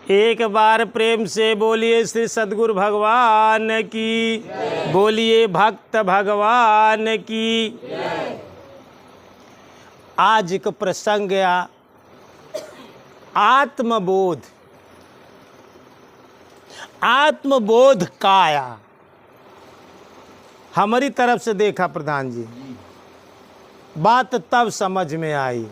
एक बार प्रेम से बोलिए श्री सद्गुरु भगवान की, बोलिए भक्त भगवान की। आज एक प्रसंग आत्मबोध। आत्मबोध का आया हमारी तरफ से देखा प्रधान जी, बात तब समझ में आई।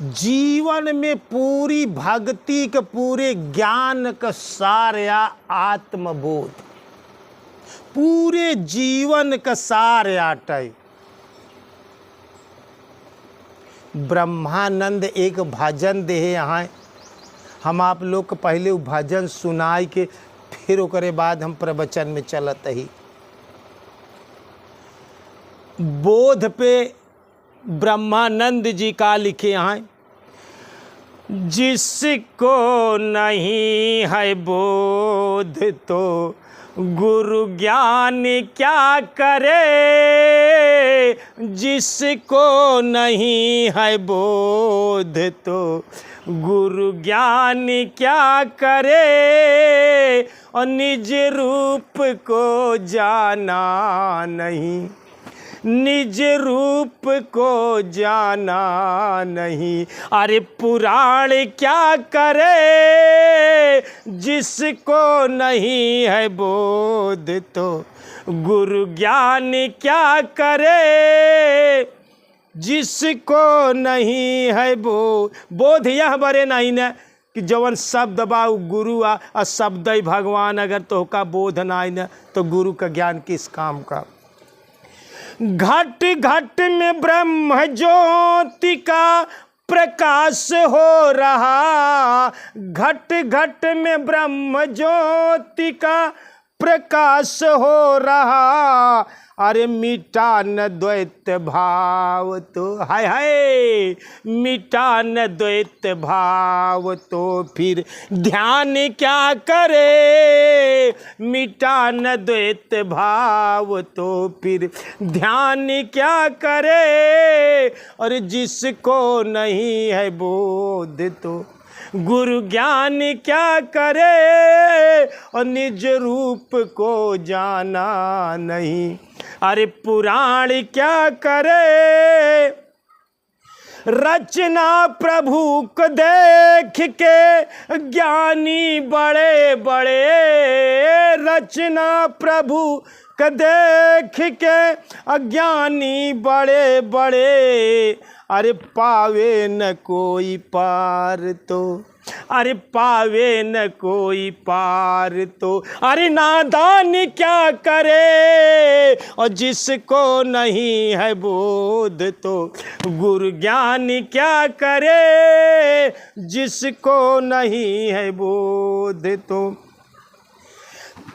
जीवन में पूरी भक्ति के पूरे ज्ञान का सार या आत्मबोध, पूरे जीवन का सार आटे। ब्रह्मानंद एक भजन दे यहाँ, हम आप लोग को पहले वो भजन सुनाई के फिर ओकरे बाद हम प्रवचन में चलत ही। बोध पे ब्रह्मानंद जी का लिखे हैं, जिसको नहीं है बोध तो गुरु ज्ञान क्या करे, जिसको नहीं है बोध तो गुरु ज्ञान क्या करे, और निज रूप को जाना नहीं, निज रूप को जाना नहीं। अरे पुराण क्या करे, जिसको नहीं है बोध तो गुरु ज्ञान क्या करे, जिसको नहीं है बोध। यह बरे नहीं न कि जवन शब्द बा गुरु आ शब्द ही भगवान, अगर तो का बोध नहीं न तो गुरु का ज्ञान किस काम का। घट घट में ब्रह्म ज्योति का प्रकाश हो रहा, घट घट में ब्रह्म ज्योति का प्रकाश हो रहा। अरे मिटा न द्वैत भाव तो, हाय हाय, मिटा न द्वैत भाव तो फिर ध्यान क्या करे, मिटा न द्वैत भाव तो फिर ध्यान क्या करे। और जिसको नहीं है बोध तो गुरु ज्ञान क्या करे, और निज रूप को जाना नहीं। अरे पुराण क्या करे, रचना प्रभु को देख के ज्ञानी बड़े बड़े, रचना प्रभु को देख के अज्ञानी बड़े बड़े। अरे पावे न कोई पार तो, अरे पावे न कोई पार तो, अरे नादान क्या करे, और जिसको नहीं है बोध तो गुरु ज्ञान क्या करे, जिसको नहीं है बोध तो।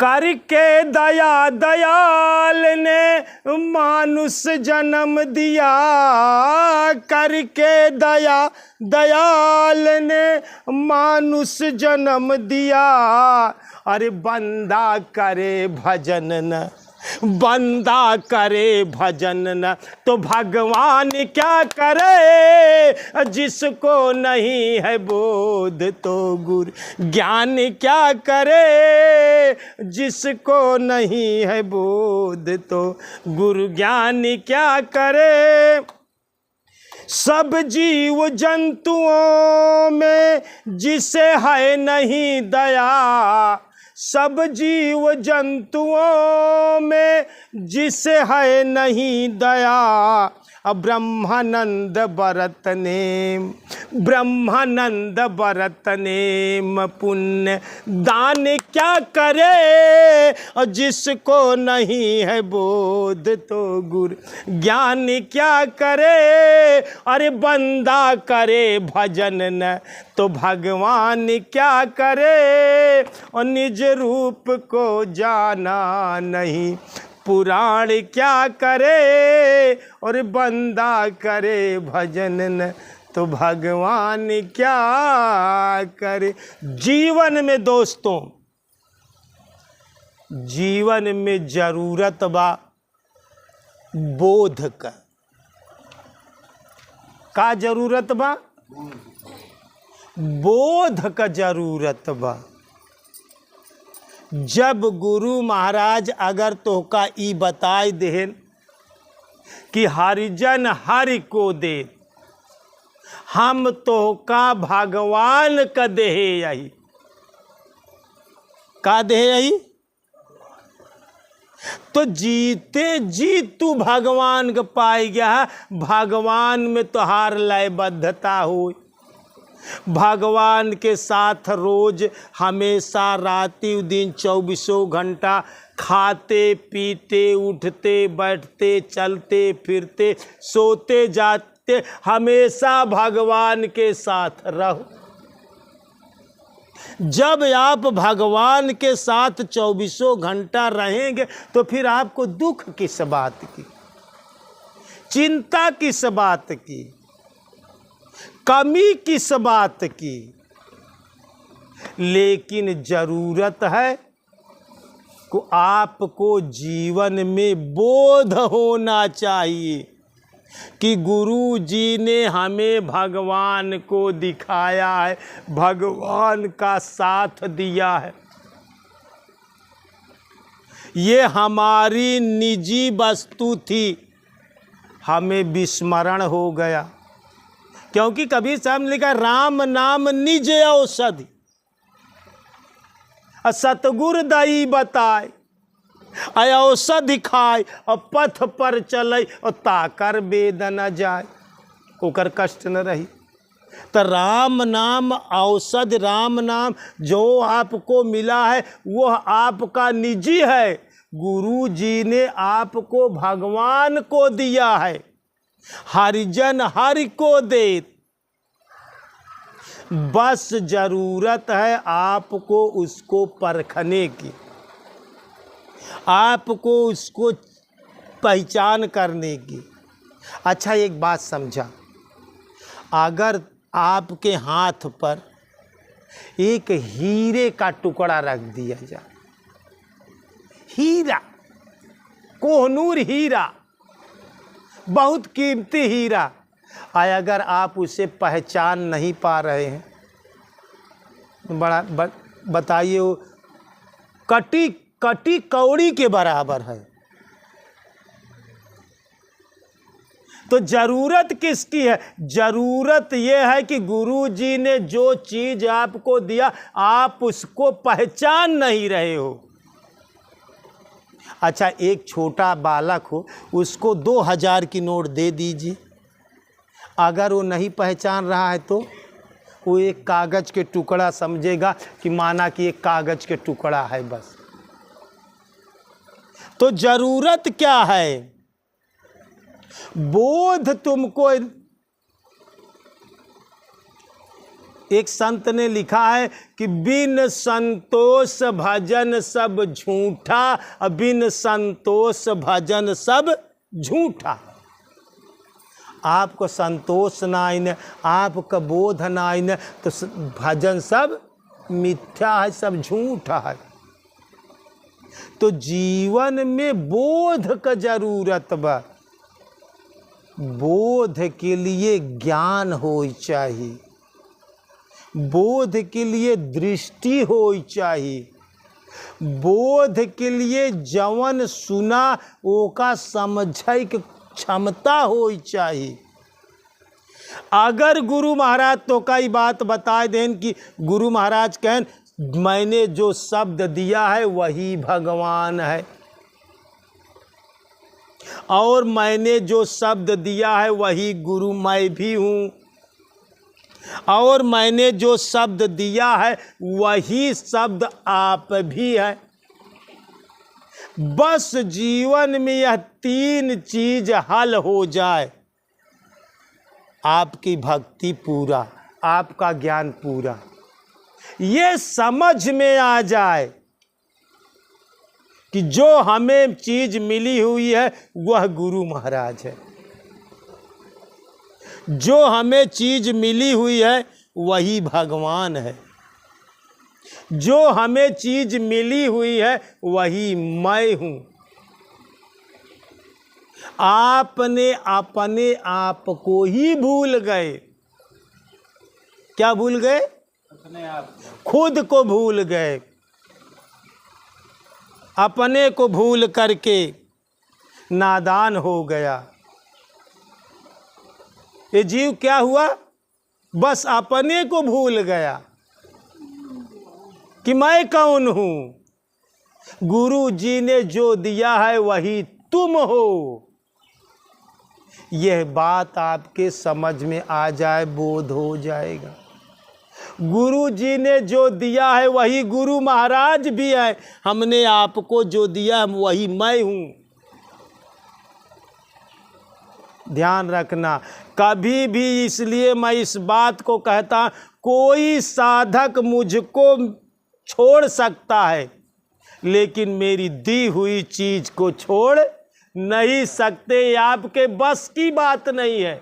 करके दया दयाल ने मानुष जन्म दिया, करके दया दयाल ने मानुष जन्म दिया। अरे बंदा करे भजन न, बंदा करे भजन न तो भगवान क्या करे, जिसको नहीं है बोध तो गुरु ज्ञान क्या करे, जिसको नहीं है बोध तो गुरु ज्ञान क्या करे। सब जीव जंतुओं में जिसे है नहीं दया, सब जीव जंतुओं में जिसे है नहीं दया। अब ब्रह्मानंद बरत नेम, ब्रह्मानंद बरत नेम पुण्य दान क्या करे, और जिसको नहीं है बोध तो गुरु ज्ञान क्या करे। अरे बंदा करे भजन न तो भगवान क्या करे, और निज रूप को जाना नहीं, पुराण क्या करे। और बंदा करे भजन न तो भगवान क्या करे। जीवन में दोस्तों, जीवन में जरूरत बा बोध का जरूरत बा। बोध का जरूरत बा। जब गुरु महाराज अगर तोहका ई बताई देन कि हरिजन हरि को दे, हम तोहका भगवान का देहे यही का देहे यही, तो जीते जी तू भगवान को पाई गया। भगवान में तुहार लयबद्धता हो, भगवान के साथ रोज हमेशा राति दिन 24 घंटा खाते पीते उठते बैठते चलते फिरते सोते जाते हमेशा भगवान के साथ रहो। जब आप भगवान के साथ 24 घंटा रहेंगे तो फिर आपको दुख किस बात की, चिंता किस बात की, कमी किस बात की। लेकिन जरूरत है को आपको जीवन में बोध होना चाहिए कि गुरु जी ने हमें भगवान को दिखाया है, भगवान का साथ दिया है। ये हमारी निजी वस्तु थी, हमें विस्मरण हो गया। क्योंकि कबीर साहब ने लिखा राम नाम निज औषधि, सतगुर दई बताए, औषधि खाए और पथ पर चले और ताकर वेद न जाए, ओकर कष्ट न रही। तो राम नाम औषधि, राम नाम जो आपको मिला है वो आपका निजी है। गुरु जी ने आपको भगवान को दिया है, हरिजन हरि को दे। बस जरूरत है आपको उसको परखने की, आपको उसको पहचान करने की। अच्छा एक बात समझा, अगर आपके हाथ पर एक हीरे का टुकड़ा रख दिया जाए, हीरा, कोहनूर हीरा, बहुत कीमती हीरा, अगर आप उसे पहचान नहीं पा रहे हैं, बताइए वो कटी कौड़ी के बराबर है। तो जरूरत किसकी है? जरूरत यह है कि गुरु जी ने जो चीज आपको दिया आप उसको पहचान नहीं रहे हो। अच्छा एक छोटा बालक हो, उसको 2000 की नोट दे दीजिए, अगर वो नहीं पहचान रहा है तो वो एक कागज के टुकड़ा समझेगा कि माना कि एक कागज के टुकड़ा है बस। तो जरूरत क्या है? बोध तुमको। एक संत ने लिखा है कि बिन संतोष भजन सब झूठा, बिन संतोष भजन सब झूठा। आपको संतोष ना आइन, आपका बोध ना आइन तो भजन सब मिथ्या है, सब झूठा है। तो जीवन में बोध का जरूरत बा। बोध के लिए ज्ञान होई चाहिए, बोध के लिए दृष्टि होई चाहिए, बोध के लिए जवन सुना ओका समझै के क्षमता होई चाहिए। अगर गुरु महाराज तो कई बात बताए देन कि गुरु महाराज कहन मैंने जो शब्द दिया है वही भगवान है, और मैंने जो शब्द दिया है वही गुरु मैं भी हूँ, और मैंने जो शब्द दिया है वही शब्द आप भी है। बस जीवन में यह 3 चीज हल हो जाए, आपकी भक्ति पूरा, आपका ज्ञान पूरा, ये समझ में आ जाए कि जो हमें चीज मिली हुई है वह गुरु महाराज है, जो हमें चीज मिली हुई है वही भगवान है, जो हमें चीज मिली हुई है वही मैं हूँ। आपने अपने आप को ही भूल गए क्या भूल गए? अपने आप खुद को भूल गए। अपने को भूल करके नादान हो गया। ये जीव क्या हुआ? बस अपने को भूल गया कि मैं कौन हूं। गुरु जी ने जो दिया है वही तुम हो। यह बात आपके समझ में आ जाए, बोध हो जाएगा। गुरु जी ने जो दिया है वही गुरु महाराज भी है। हमने आपको जो दिया वही मैं हूं। ध्यान रखना। कभी भी, इसलिए मैं इस बात को कहता, कोई साधक मुझको छोड़ सकता है लेकिन मेरी दी हुई चीज को छोड़ नहीं सकते। ये आपके बस की बात नहीं है।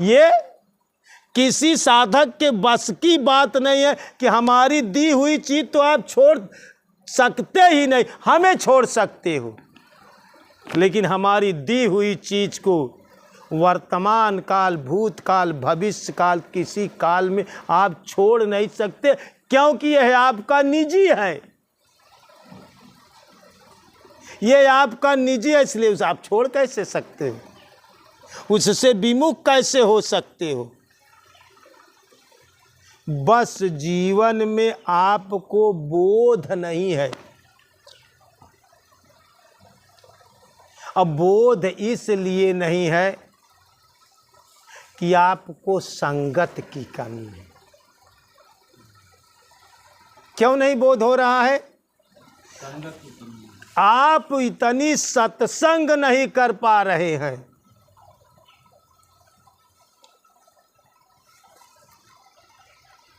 ये किसी साधक के बस की बात नहीं है कि हमारी दी हुई चीज तो आप छोड़ सकते ही नहीं। हमें छोड़ सकते हो लेकिन हमारी दी हुई चीज को वर्तमान काल, भूतकाल, भविष्य काल, किसी काल में आप छोड़ नहीं सकते, क्योंकि यह आपका निजी है। यह आपका निजी है, इसलिए उसे आप छोड़ कैसे सकते हो? उससे विमुख कैसे हो सकते हो? बस जीवन में आपको बोध नहीं है। अब बोध इसलिए नहीं है कि आपको संगत की कमी है। क्यों नहीं बोध हो रहा है? आप इतनी सत्संग नहीं कर पा रहे हैं।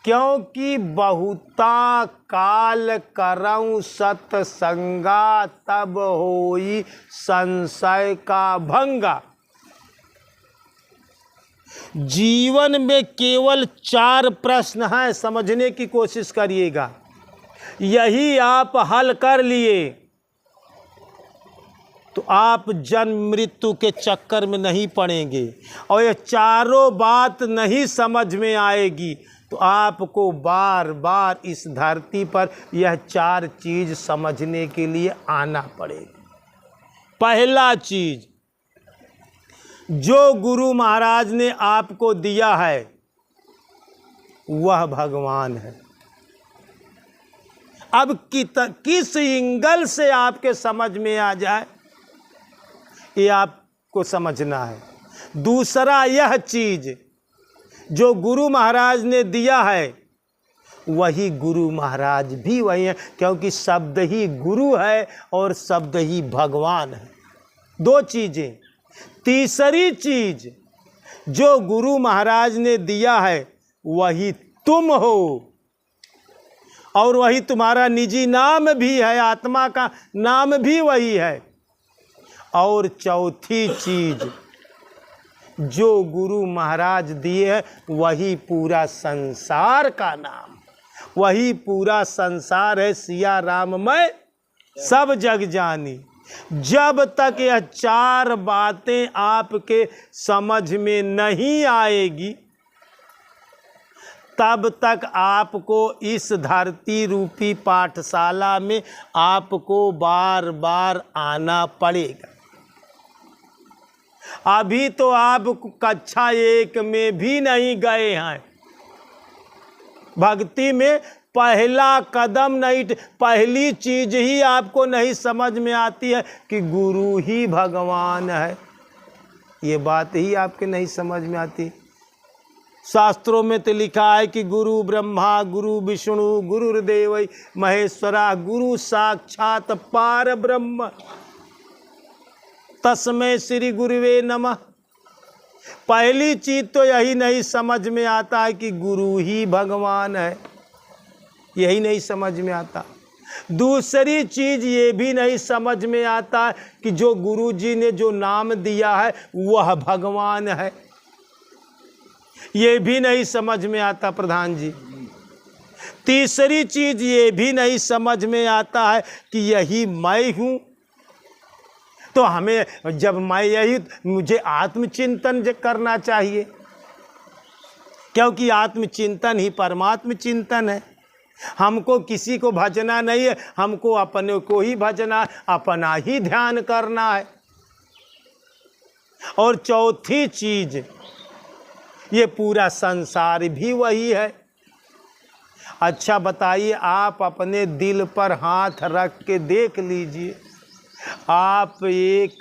क्योंकि बहुता काल करऊं सत्संगा, तब होई संशय का भंगा। जीवन में केवल 4 प्रश्न हैं, समझने की कोशिश करिएगा। यही आप हल कर लिए तो आप जन्म मृत्यु के चक्कर में नहीं पड़ेंगे। और ये चारों बात नहीं समझ में आएगी तो आपको बार बार इस धरती पर यह 4 चीज समझने के लिए आना पड़ेगा। पहला चीज, जो गुरु महाराज ने आपको दिया है वह भगवान है। अब किस एंगल से आपके समझ में आ जाए ये आपको समझना है। दूसरा, यह चीज जो गुरु महाराज ने दिया है वही गुरु महाराज भी वही है, क्योंकि शब्द ही गुरु है और शब्द ही भगवान है। 2 चीजें। तीसरी चीज, जो गुरु महाराज ने दिया है वही तुम हो और वही तुम्हारा निजी नाम भी है, आत्मा का नाम भी वही है। और चौथी चीज, जो गुरु महाराज दिए है वही पूरा संसार का नाम, वही पूरा संसार है। सिया राम मैं सब जग जानी। जब तक यह 4 बातें आपके समझ में नहीं आएगी तब तक आपको इस धरती रूपी पाठशाला में आपको बार बार आना पड़ेगा। अभी तो आप कक्षा 1 में भी नहीं गए हैं। भक्ति में पहला कदम नहीं, पहली चीज ही आपको नहीं समझ में आती है कि गुरु ही भगवान है। ये बात ही आपके नहीं समझ में आती। शास्त्रों में तो लिखा है कि गुरु ब्रह्मा, गुरु विष्णु, गुरुर्देव महेश्वरा, गुरु साक्षात पार ब्रह्म, तस्मै श्री गुरुवे नमः। पहली चीज तो यही नहीं समझ में आता है कि गुरु ही भगवान है, यही नहीं समझ में आता। दूसरी चीज ये भी नहीं समझ में आता कि जो गुरु जी ने जो नाम दिया है वह भगवान है, ये भी नहीं समझ में आता प्रधान जी। तीसरी चीज ये भी नहीं समझ में आता है कि यही मैं हूँ। तो हमें जब मैं यही, मुझे आत्मचिंतन करना चाहिए। क्योंकि आत्मचिंतन ही परमात्म चिंतन है। हमको किसी को भजना नहीं है, हमको अपने को ही भजना, अपना ही ध्यान करना है। और चौथी चीज, ये पूरा संसार भी वही है। अच्छा बताइए, आप अपने दिल पर हाथ रख के देख लीजिए, आप एक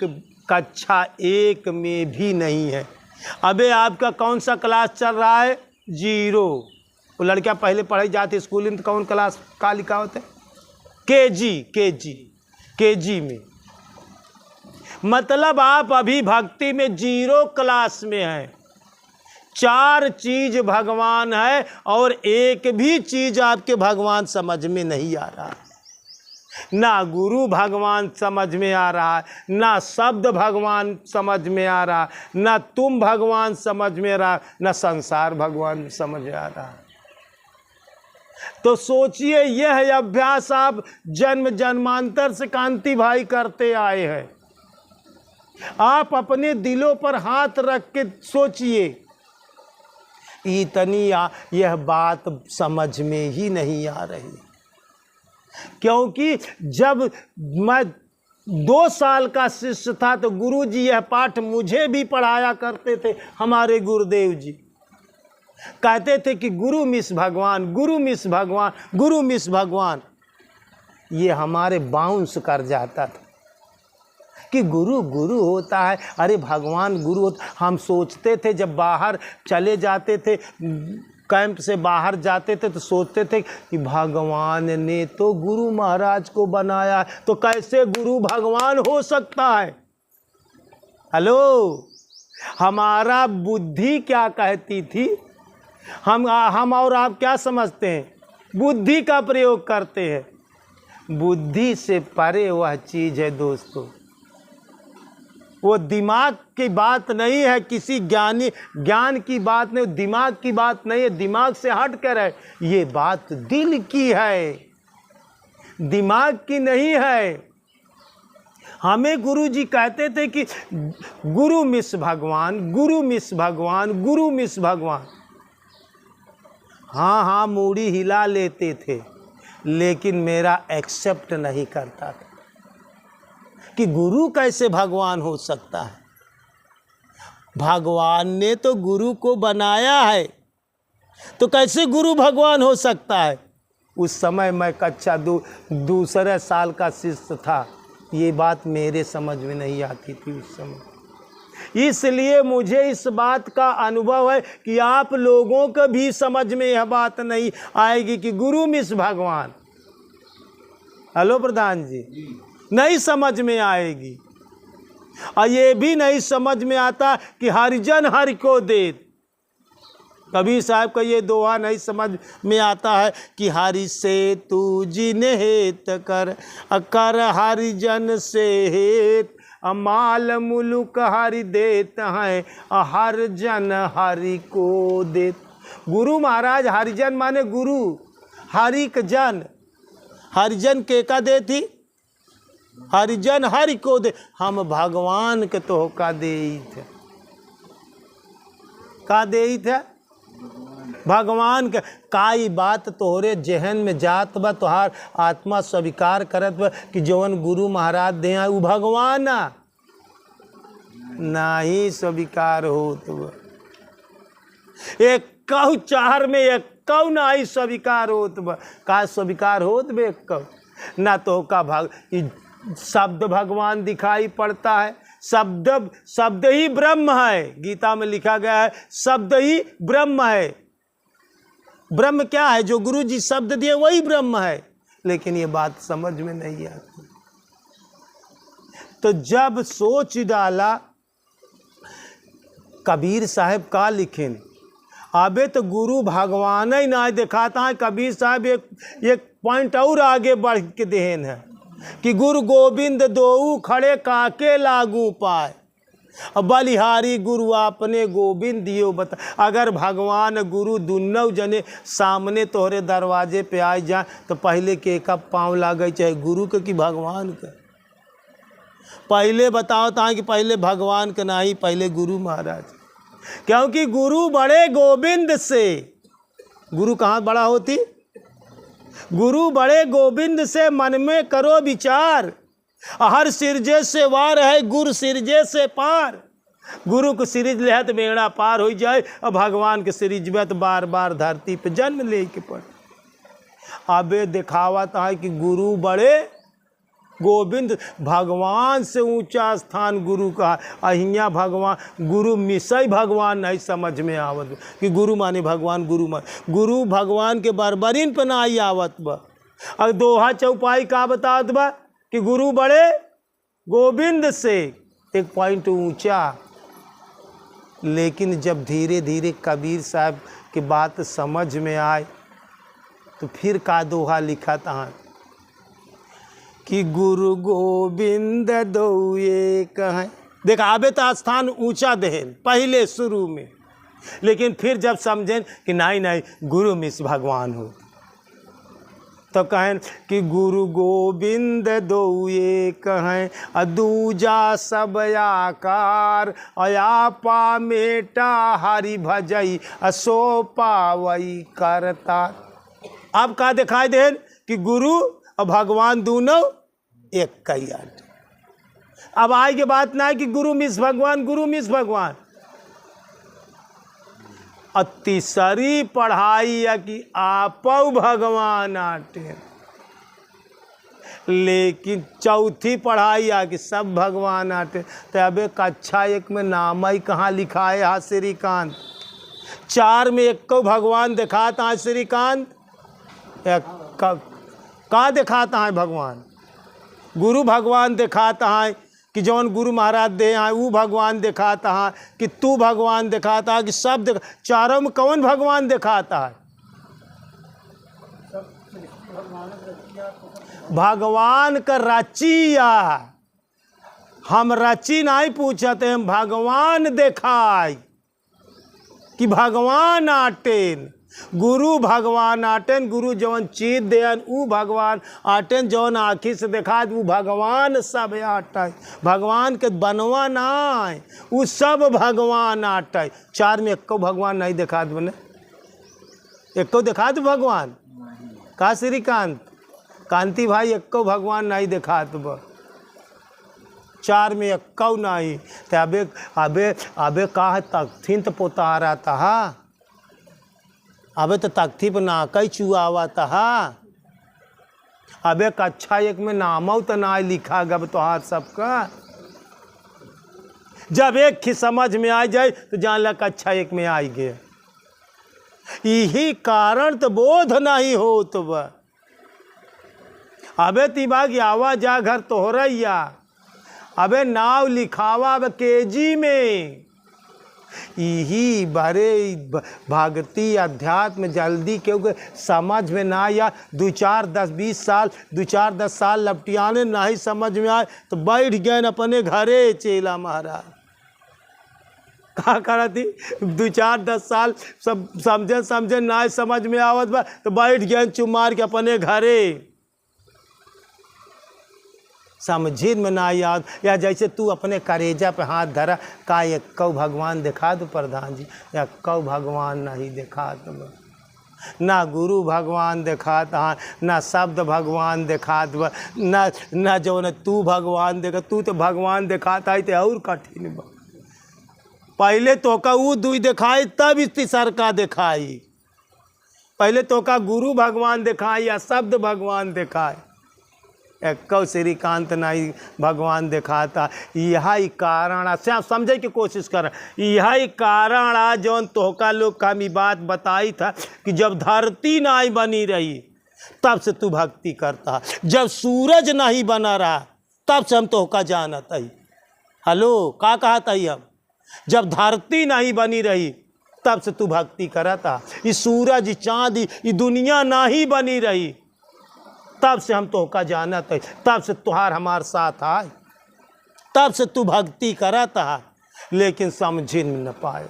कक्षा 1 में भी नहीं है। अबे आपका कौन सा क्लास चल रहा है? 0। वो लड़कियां पहले पढ़ाई जाती स्कूल में तो कौन क्लास का लिखा होता है? केजी में। मतलब आप अभी भक्ति में 0 क्लास में हैं। 4 चीज भगवान है और एक भी चीज आपके भगवान समझ में नहीं आ रहा है। ना गुरु भगवान समझ में आ रहा है, ना शब्द भगवान समझ में आ रहा, ना तुम भगवान समझ में आ रहा, ना संसार भगवान समझ में आ रहा। तो सोचिए, यह अभ्यास आप जन्म जन्मांतर से कांति भाई करते आए हैं। आप अपने दिलों पर हाथ रख के सोचिए, इतनी यह बात समझ में ही नहीं आ रही। क्योंकि जब मैं 2 साल का शिष्य था तो गुरुजी यह पाठ मुझे भी पढ़ाया करते थे। हमारे गुरुदेव जी कहते थे कि गुरु मिस भगवान, गुरु मिस भगवान, गुरु मिस भगवान। ये हमारे बाउंस कर जाता था कि गुरु गुरु होता है, अरे भगवान गुरु होता। हम सोचते थे, जब बाहर चले जाते थे, कैंप से बाहर जाते थे तो सोचते थे कि भगवान ने तो गुरु महाराज को बनाया, तो कैसे गुरु भगवान हो सकता है? हेलो, हमारा बुद्धि क्या कहती थी? हम और आप क्या समझते हैं? बुद्धि का प्रयोग करते हैं। बुद्धि से परे वह चीज़ है दोस्तों, वो दिमाग की बात नहीं है, किसी ज्ञान की बात नहीं, दिमाग की बात नहीं है, दिमाग से हट कर है। ये बात दिल की है, दिमाग की नहीं है। हमें गुरुजी कहते थे कि गुरु मिस भगवान, गुरु मिस भगवान, गुरु मिस भगवान। हाँ, मूड़ी हिला लेते थे, लेकिन मेरा एक्सेप्ट नहीं करता था कि गुरु कैसे भगवान हो सकता है। भगवान ने तो गुरु को बनाया है, तो कैसे गुरु भगवान हो सकता है? उस समय मैं कक्षा 2 साल का शिष्य था, ये बात मेरे समझ में नहीं आती थी उस समय। इसलिए मुझे इस बात का अनुभव है कि आप लोगों को भी समझ में यह बात नहीं आएगी कि गुरु मिस भगवान। हेलो प्रधान जी, नहीं समझ में आएगी। और ये भी नहीं समझ में आता कि हरिजन हरि को दे। कबीर साहब का ये दोहा नहीं समझ में आता है कि हरि से तू जिन्हें हेत कर, कर हरिजन से हेत, अमाल मुलुक हरि देत हैं, हर जन हरि को देत। गुरु महाराज, हरिजन माने गुरु, हरि का जन, हरिजन के का दे थी? हरिजन हरि को दे। हम भगवान के तो का दे थे, का दे थे भगवान के। काई बात तोहरे जहन में जात बा, तोहार आत्मा स्वीकार करत बा कि जवन गुरु महाराज दे उ भगवान नहीं स्वीकार होत बा। एक कहू चार में एक कहू नहीं स्वीकार होत बा। का स्वीकार होत बे? एक कहू ना तो का शब्द भगवान दिखाई पड़ता है। शब्द ही ब्रह्म है। गीता में लिखा गया है शब्द ही ब्रह्म है। ब्रह्म क्या है? जो गुरु जी शब्द दिए वही ब्रह्म है। लेकिन ये बात समझ में नहीं आती। तो जब सोच डाला, कबीर साहब का लिखें, अबे तो गुरु भगवान ही ना दिखाता है। कबीर साहब एक पॉइंट और आगे बढ़ के देन है कि गुरु गोविंद दोऊ खड़े काके लागू पाए, बलिहारी गुरु आपने गोविंद दियो बता। अगर भगवान गुरु दुन्नों जने सामने तोहरे दरवाजे पे आ जाए तो पहले के का पाँव लागे, चाहे गुरु के कि भगवान के? पहले बताओ था कि पहले भगवान के नहीं, पहले गुरु महाराज। क्योंकि गुरु बड़े गोविंद से। गुरु कहाँ बड़ा होती? गुरु बड़े गोविंद से मन में करो विचार, हर सिरजे से वार है गुरु सिरजे से पार। गुरु को सिरिज ले तो बेड़ा पार हो जाए, और भगवान के सिरिज में तो बार बार धरती पे जन्म ले के पड़े। अबे दिखावत है कि गुरु बड़े गोविंद, भगवान से ऊंचा स्थान गुरु का। अहिया भगवान गुरु मिसई भगवान नहीं समझ में आवत कि गुरु माने भगवान, गुरु भगवान के बरबरीन पे ना आई आवत बा। और दोहा चौपाई का बतावत बा कि गुरु बड़े गोविंद से, एक पॉइंट ऊंचा। लेकिन जब धीरे धीरे कबीर साहब की बात समझ में आए तो फिर का दोहा लिखा था कि गुरु गोविंद दो एक हैं। देखा आबे तो स्थान ऊंचा देहन पहले शुरू में, लेकिन फिर जब समझें कि नहीं गुरु मिस भगवान हो, तो कहें कि गुरु गोविंद दो एक हैं, दूजा सब आकार, अयापा मेटा हरि भजई असो पावई करता। अब का दिखाई दे कि गुरु और भगवान दोनों एक कई आट। अब आए के बात ना है कि गुरु मिस भगवान, गुरु मिस भगवान। और तीसरी पढ़ाई है कि आपो भगवान आटे। लेकिन चौथी पढ़ाई है कि सब भगवान आटे। तो अबे कक्षा 1 में नाम ही कहाँ लिखा है? हाँ श्रीकांत। 4 में एक को भगवान दिखाता है श्रीकांत, कहाँ दिखाता है भगवान? गुरु भगवान दिखाता है कि जौन गुरु महाराज दे हैं वो भगवान दिखाता है, कि तू भगवान दिखाता है, कि सब चारों में कौन भगवान दिखाता है? भगवान का रचिया। हम रची नहीं पूछते, हम भगवान दिखाई कि भगवान आटेन। गुरु भगवान आटेन, गुरु जौन चीज देन ऊ भगवान आटेन, जौन आँखी से देखा वो भगवान सब आटे। भगवान के बनवा ना वो सब भगवान आटे। 4 में एको भगवान नहीं देखा बने, एको देखा दो भगवान का श्रीकांत कांति भाई, एको भगवान नहीं देखा बा। 4 में एको नहीं। तो अबे अबे अबे कहा तकथीन तो पोता आ रहा था, अबे तो तख्ती पर ना कई चुआवा था। अबे कक्षा 1 में नामो तो ना लिखा गब तो हाथ सबका। जब एक ही समझ में आ जाए तो जान ला कक्षा 1 में आई गए। यही कारण तो बोध नहीं हो तो वह अबे तीबा की आवाज जा घर तोहरैया। अबे नाव लिखावा अब केजी में। यही बड़े भक्ति अध्यात्म जल्दी क्योंकि समझ में ना आया। 2-4-10-20 साल 2-4-10 साल लपटियाने नहीं समझ में आए तो बैठ गए अपने घरे चेला महाराज। का करा थी 2-4-10 साल सब समझे ना समझ में आवत बा तो बैठ गए चुमार के अपने घरे। समझी में ना याद, या जैसे तू अपने करेजा पे हाथ धरा का एको भगवान दिखा दो प्रधान जी, या एको भगवान नहीं दिखा दो। ना गुरु भगवान दिखाता, ना शब्द भगवान दिखा दो, ना जो न तू भगवान देखा। तू तो भगवान दिखाता है तो और कठिन बा। पहले तो का वो दुई दिखाई तब इस तीसर का दिखाई। पहले तो का गुरु भगवान दिखाई या शब्द भगवान दिखाए, एको श्रीकांत नहीं भगवान दिखाता। यही कारण से समझे की कोशिश कर। यही कारण आ जौन तोहका लोग का हमी बात बताई था कि जब धरती नहीं बनी रही तब से तू भक्ति करता, जब सूरज नहीं बना रहा तब से हम तोहका जानत ही। हेलो का कहा था हम? जब धरती नहीं बनी रही तब से तू भक्ति करता। ये सूरज चांद ये दुनिया नहीं बनी रही तब से हम तोहका जानत है, तब से तुहार हमार साथ आए, तब से तू भक्ति करता है। लेकिन समझ न पाए।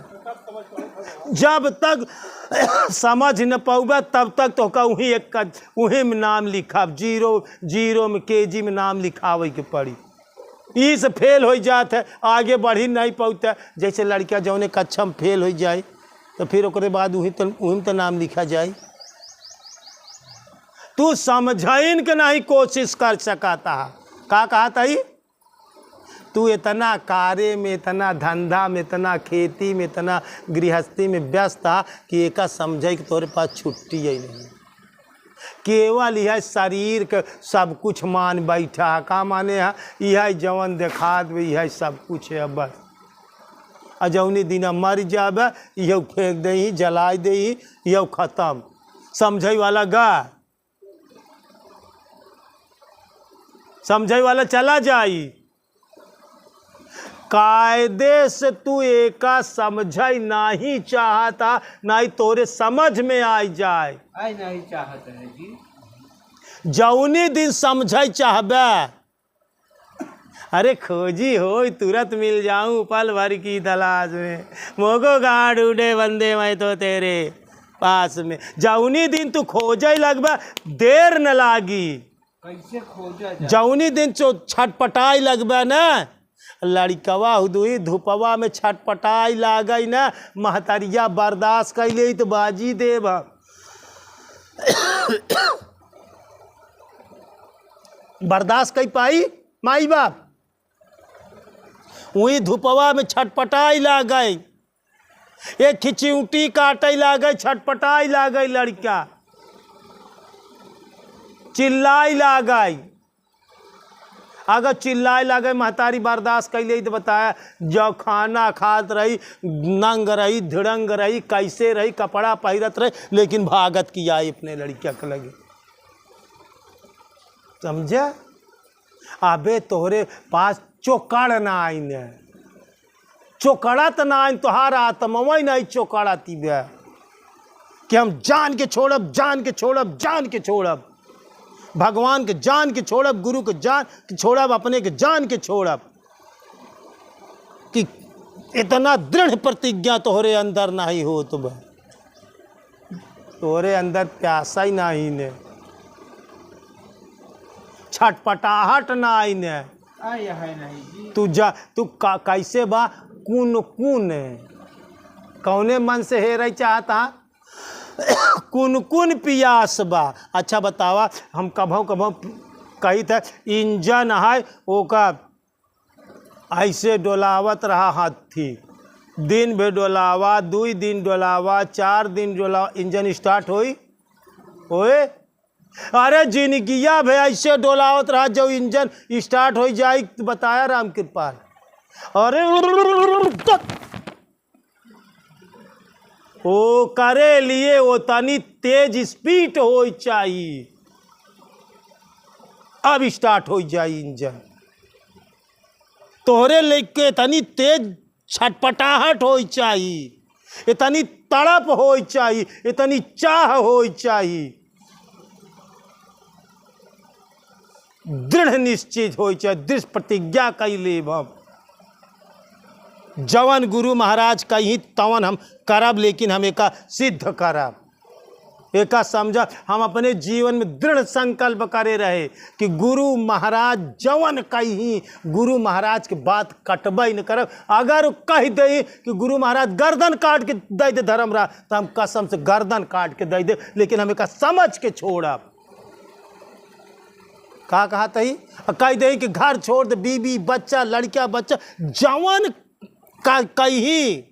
जब तक समझ न पाऊबा तब तक तोहका वहीं में नाम लिखा। 0 में केजी में नाम लिखावे के पड़ी। इस फेल हो जात है, आगे बढ़ी नहीं पहुँचता। जैसे लड़का जौने कक्षा में फेल हो जाए तो फिर ओकरे बाद वहीं तो नाम लिखा जाए। तू समझाइन के नहीं कोशिश कर सकाता। का कहा था ही? तू इतना कार्य में, इतना धंधा में, इतना खेती में, इतना गृहस्थी में व्यस्त था कि एक समझे कि तोरे पास छुट्टी ही नहीं। केवल यह शरीर के सब कुछ मान बैठा है। का माने है? यह जवन देखा दे यह सब कुछ है बस। अजौनी दिन मर जाबे यह फेंक दही, जलाए दही, यह खत्म। समझे वाला गा, समझे वाला चला जाई। कायदे से तू एका समझे नहीं चाहता, नहीं तोरे समझ में आई जाए। आई नहीं चाहता है जी। जौनी दिन समझे चाहबे, अरे खोजी हो तुरंत मिल जाऊं पल भर की तलाश में, मोगो गाड़ उड़े बंदे मैं तो तेरे पास में। जौनी दिन तू खोजे लगबे देर न लागी। कैसे खोजा जाए? जौनी दिन छटपटाई लगबे न, लड़कवा हुई धूपवा में छटपटाई लागई न, महतरिया बर्दाश्त कैले तो बाजी देब। बर्दाश्त कई पाई माई बाप? वही धूपवा में छटपटाई लागई, एक खिचिउटी काटे लागई, छटपटाई लागई, लड़का चिल्लाई लागई। अगर चिल्लाए लगे महतारी बर्दाश्त कैले तो बताया, जो खाना खात रही, नंग रही, धिड़ंग रही, कैसे रही, कपड़ा पहिरत रही, लेकिन भागत की आई अपने लड़किया के लगे। समझे? अबे तोहरे पास चोकड़ ना आइन, चोकड़ा तो ना आइन, तोहार आत्मा नहीं चोकड़ाती बे कि हम जान के छोड़ब, जान के छोड़ब, जान के छोड़ब। भगवान के जान के छोड़ब, गुरु के जान के छोड़ब, अपने के जान के छोड़ब। कि इतना दृढ़ प्रतिज्ञा तोहरे अंदर नहीं हो तो तोहरे अंदर प्यासा ही नहीं ने, छटपटाहट नहीं ने। आया है नहीं जी। तू कैसे बा कौन कौने मन से हे रही चाहता? कुन पियास बा। अच्छा बतावा, हम कभों कही था इंजन है ओका ऐसे डोलावत रहा हाथी, दिन भी डोलावा, 2 दिन डोलावा, 4 दिन डोलावा, इंजन स्टार्ट होई होए? अरे जिंदगिया भी ऐसे डोलावत रहा जो इंजन स्टार्ट हो जाए तो बताया राम कृपाल। अरे ओ करे लिए वो तनी तेज स्पीड हो चाहिए, अब स्टार्ट हो जाए इंजन। तोहरे लेके तनी तेज छटपटाहट हो चाहिए, इतनी तड़प हो चाहिए, इतनी चाह हो चाहिए, दृढ़ निश्चित हो चाहिए, दृढ़ प्रतिज्ञा कैले हम जवन गुरु महाराज कही तवन हम करब, लेकिन हम एका सिद्ध करब। एका समझ हम अपने जीवन में दृढ़ संकल्प करे रहे कि गुरु महाराज जवन कही, गुरु महाराज के बात कटबे न करब। अगर कह दे कि गुरु महाराज गर्दन काट के दे दे धर्मराज, तो हम कसम से गर्दन काट के दे दे, लेकिन हम एका समझ के छोड़ब। का कहा तही? कह दे कि घर छोड़ दे, बीबी बच्चा, लड़का बच्चा, जवन कही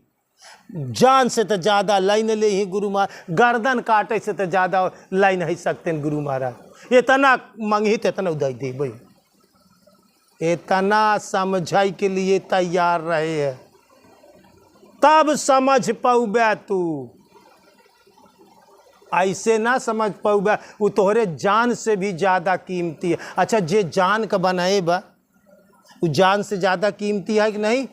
जान से तो ज़्यादा लाइन ले ही गुरु महाराज, गर्दन काटे से तो ज़्यादा लाइन ही सकते हैं गुरु महाराज। इतना मंगी तो इतना उदाई दे भाई, इतना समझाई के लिए तैयार रहे है, तब समझ पाऊबे। तू ऐसे ना समझ पाऊबे, वो तोहरे जान से भी ज़्यादा कीमती है। अच्छा, जे जान का बनाए बा वो जान से ज़्यादा कीमती है कि नहीं?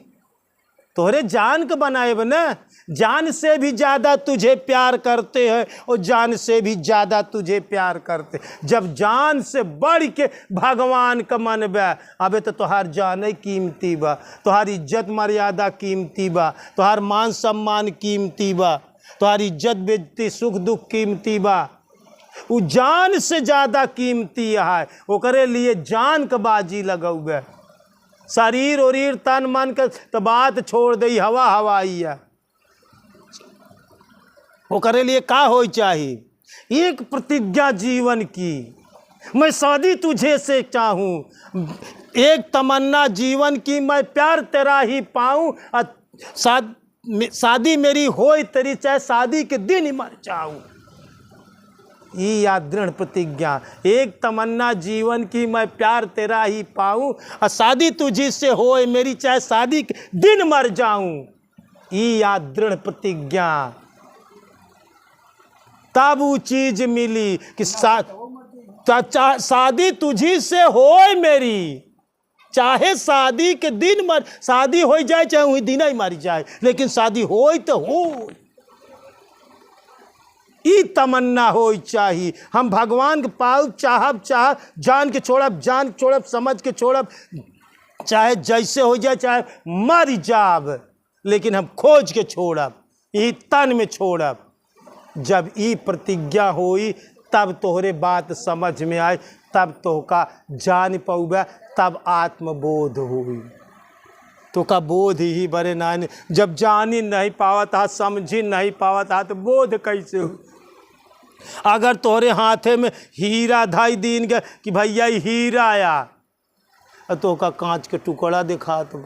तोहरे जान के बनाए बा ना, जान से भी ज़्यादा तुझे प्यार करते हैं और जान से भी ज़्यादा तुझे प्यार करते। जब जान से बढ़ के भगवान का मन बा, अबे तो तोहार जान ही कीमती बा, तोहार इज्जत मर्यादा कीमती बा, तोहार मान सम्मान कीमती बा, तोहार इज्जत बेइज्जती सुख दुख कीमती बा। वो जान से ज़्यादा कीमती है, ओकरे लिए जान का बाजी लगौबे। शरीर उरीर तन मन के तो बात छोड़ दई, हवा हवाई है। वो करे लिए का हो चाहिए? एक प्रतिज्ञा जीवन की, मैं शादी तुझे से चाहूँ। एक तमन्ना जीवन की, मैं प्यार तेरा ही पाऊँ। शादी मेरी होए तेरी, चाहे शादी के दिन ही मर जाऊँ। ये याद दृढ़ प्रतिज्ञा, एक तमन्ना जीवन की, मैं प्यार तेरा ही पाऊँ और शादी तुझी से होए मेरी, चाहे शादी के दिन मर जाऊँ। ये याद दृढ़ प्रतिज्ञा, तब वो चीज मिली कि शादी तुझी से होए मेरी, चाहे शादी के दिन मर, शादी हो जाए चाहे वही दिन ही मर जाए, लेकिन शादी होए तो हो। ई तमन्ना हो चाहिए। हम भगवान के पाऊ चाहब जान के छोड़ब, जान छोड़ब, समझ के छोड़ब, चाहे जैसे हो जाए, चाहे मर जाब, लेकिन हम खोज के छोड़ब, ई तन में छोड़ब। जब ई प्रतिज्ञा होई तब तोहरे बात समझ में आए, तब तोहका जान पौबे, तब आत्मबोध हुई। तो का बोध ही बड़े नानी, जब जानी नहीं पावत हा, समझी नहीं पावत हा, तो बोध कैसे हो? अगर तोहरे हाथे में हीरा धाई दीन के कि भैया हीरा आया, तो का कांच के टुकड़ा दिखा, तो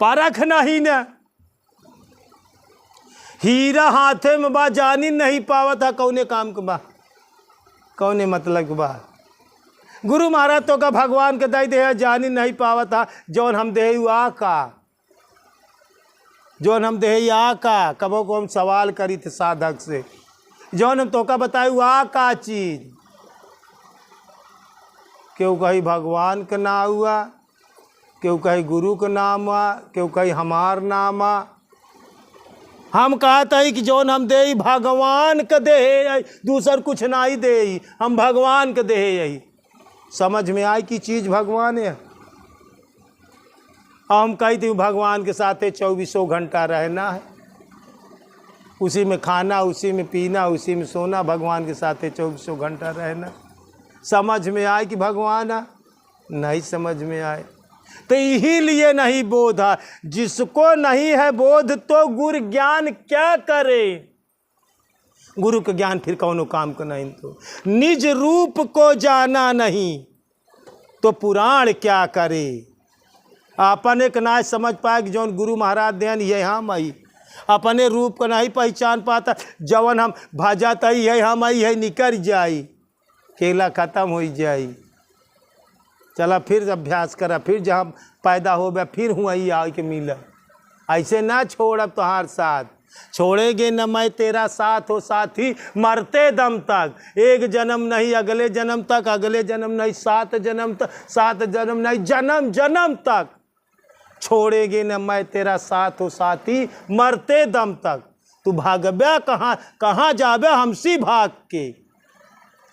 परख नहीं न। हीरा हाथे में बा, जानी नहीं पावत हा, कौने काम के बा, कौने मतलब के बा। गुरु महाराज तो का भगवान के दई दे, जानी नहीं पावत हा, जौन हम दे आ का, जौन हम दे आ का। कबो को हम सवाल करी थे साधक से, जौन हम तो का बताई आ का चीज, क्यों कही भगवान का नाम हुआ, क्यों कही गुरु का नाम हुआ, क्यों कही हमार नाम आ। हम कहते हैं कि जौन हम दे भगवान के दे, दूसर कुछ नहीं दे, हम भगवान के दे। यही समझ में आई कि चीज़ भगवान है। हम कहते हैं भगवान के साथ 24 घंटा रहना है, उसी में खाना, उसी में पीना, उसी में सोना, भगवान के साथ 24 घंटा रहना। समझ में आए कि भगवान है? नहीं समझ में आए। तो यही लिए नहीं बोध है। जिसको नहीं है बोध तो गुरु ज्ञान क्या करे? गुरु का ज्ञान फिर कौनो काम का नहीं। तो निज रूप को जाना नहीं तो पुराण क्या करे? अपने का ना समझ पाए कि जौन गुरु महाराज देन ये हम आई, अपने रूप को नहीं पहचान पाता, जवन हम भाजाता ही है हम आई है, निकल जाई, खेला खत्म हो जाई। चला फिर अभ्यास करा, फिर जहाँ पैदा हो गया फिर हुआ ही आ के मिला। ऐसे ना छोड़ अब तुम्हार साथ, छोड़ेगे न मैं तेरा साथ हो साथी मरते दम तक। एक जन्म नहीं अगले जन्म तक, अगले जन्म नहीं 7 जन्म तक, 7 जन्म नहीं जन्म जन्म तक। छोड़ेगे न मैं तेरा साथ हो साथी मरते दम तक। तू भागबे कहाँ, कहाँ जाबे हमसी भाग के।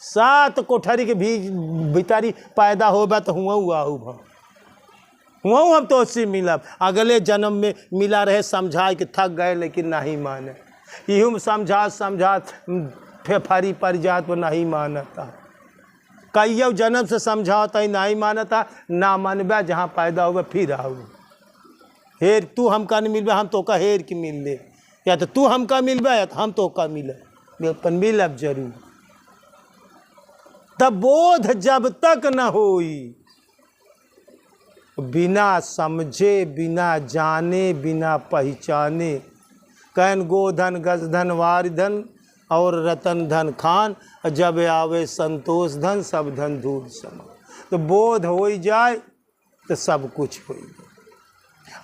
7 कोठरी के भीतरी पैदा होबा तो हुआ हुआ हम तो उससे मिलब। अगले जन्म में मिला रहे, समझा के थक गए लेकिन नहीं माने। यूँ समझा फेफारी पर जात वो नहीं मानता। कई जन्म से समझाता ही नहीं मानता, ना मनबे जहाँ पैदा हुआ फिर आओ। हेर तू हमका नहीं मिलबे, हम तो का हेर के मिल ले, या तो तू हमका मिलबे या तो हम तो का मिले, अपन मिलब जरूर। तब बोध जब तक न होई, बिना समझे, बिना जाने, बिना पहचाने, कैन गोधन गजधन वारिधन और रतन धन खान, जब आवे संतोष धन सब धन धूल समा। तो बोध हो जाए तो सब कुछ हो जाए।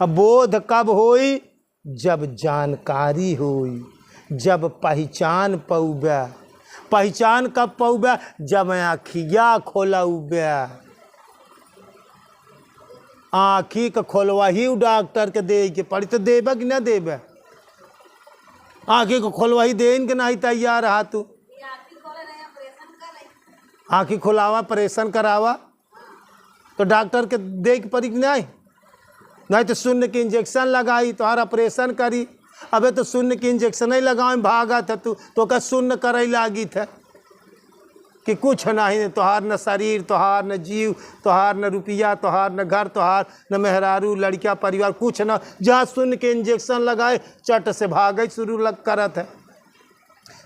अब बोध कब होई? जब जानकारी होई, जब पहचान पौबे। पहचान कब पौबे? जब आँखिया खोलबे। आँखी के खोलवा ही डॉक्टर के दे के पड़ी, तो देबे कि न देबे? आँखी को खोलवा ही देन के नहीं तैयार रहा तू। आँखी खोलावा ऑपरेशन करावा तो डॉक्टर के दे के पड़ी कि नहीं तो शून्य के इंजेक्शन लगाई तो हर ऑपरेशन करी। अबे तो शून्य के इंजेक्शन ही लगाओ भागा था तू, तो का शून्य करे लागी था। कि कुछ नहीं, तोहार न शरीर, तोहार न जीव, तोहार न रुपया, तोहार न घर, तोहार न मेहरारू लड़किया परिवार, कुछ न। जहाँ सुन के इंजेक्शन लगाए चट से भागे शुरू लग करत है।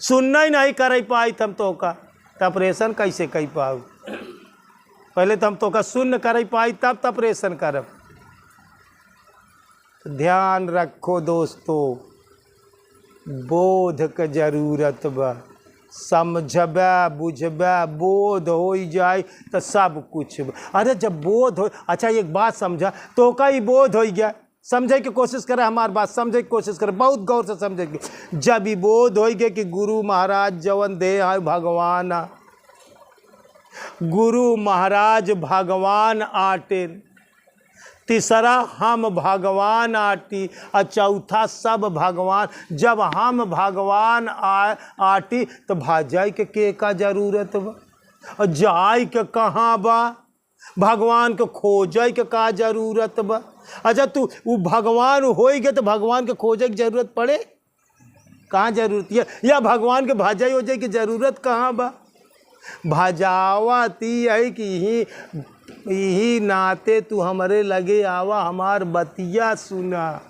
सुनना ही नहीं कर पाई हम तो का, तो ऑपरेशन कैसे कर पाऊ? पहले तो हम तो का सुन कर पाई तब तो ऑपरेशन करब। ध्यान रखो दोस्तों, बोध के जरूरत बा। समझबे बुझबे बोध हो जाए तो सब कुछ। अरे जब बोध हो, अच्छा एक बात समझा तो का ही बोध हो गया, समझे की कोशिश करे, हमारी बात समझे की कोशिश करे, बहुत गौर से समझेंगे। जब ही बोध हो गया कि गुरु महाराज जवन दे है भगवान, गुरु महाराज भगवान आटे, तीसरा हम भगवान आटी, और चौथा सब भगवान। जब हम भगवान आटी तो भाजाई के का जरूरत बा, और जाय के कहाँ बा? भगवान को खोजे के का जरूरत बा? अच्छा तू वो भगवान हो गए तो भगवान के खोजे की जरूरत पड़े? कहाँ जरूरत है? या भगवान के भाजाई हो जाए की जरूरत कहाँ बा? भाजावती है कि यही नाते तू हमारे लगे आवा, हमार बतिया सुना।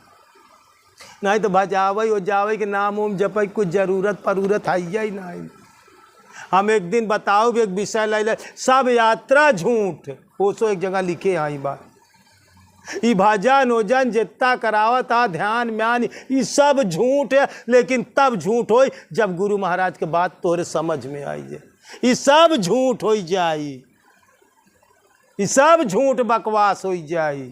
नहीं तो भजावे हो जावे के नाम उम जपे, कुछ जरूरत परूरत है ही नहीं। हम एक दिन बताओ भी एक विषय ले, सब यात्रा झूठ, ओसो एक जगह लिखे आई बात। ई भजन ओजन जितना करावत आ ध्यान म्यान, ये सब झूठ है। लेकिन तब झूठ हो जब गुरु महाराज के बात तोरे समझ में आई जाए। ये सब झूठ हो जाई, ये सब झूठ बकवास हो जाई।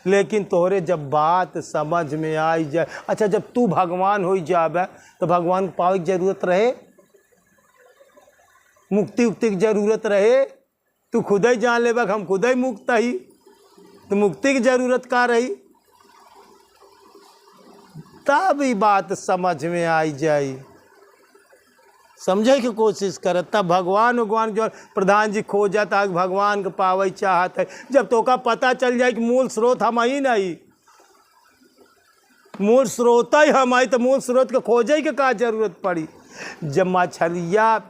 लेकिन तोरे जब बात समझ में आई जाए, अच्छा जब तू भगवान हो जाबे तो भगवान को पावे की जरूरत रहे? मुक्ति उक्ति की जरूरत रहे? तू खुद ही जान लेबा हम खुद ही मुक्त ही, तो मुक्ति की जरूरत का रही? तब ही बात समझ में आई जाई। समझे की कोशिश कर, तब भगवान जो प्रधान जी खोजत है भगवान को पावे चाहत है। जब तो का पता चल जाए कि मूल स्रोत हम ही नहीं, मूल स्रोत ही हम आई, तो मूल स्रोत के खोजे के का जरूरत पड़ी? जब मछलिया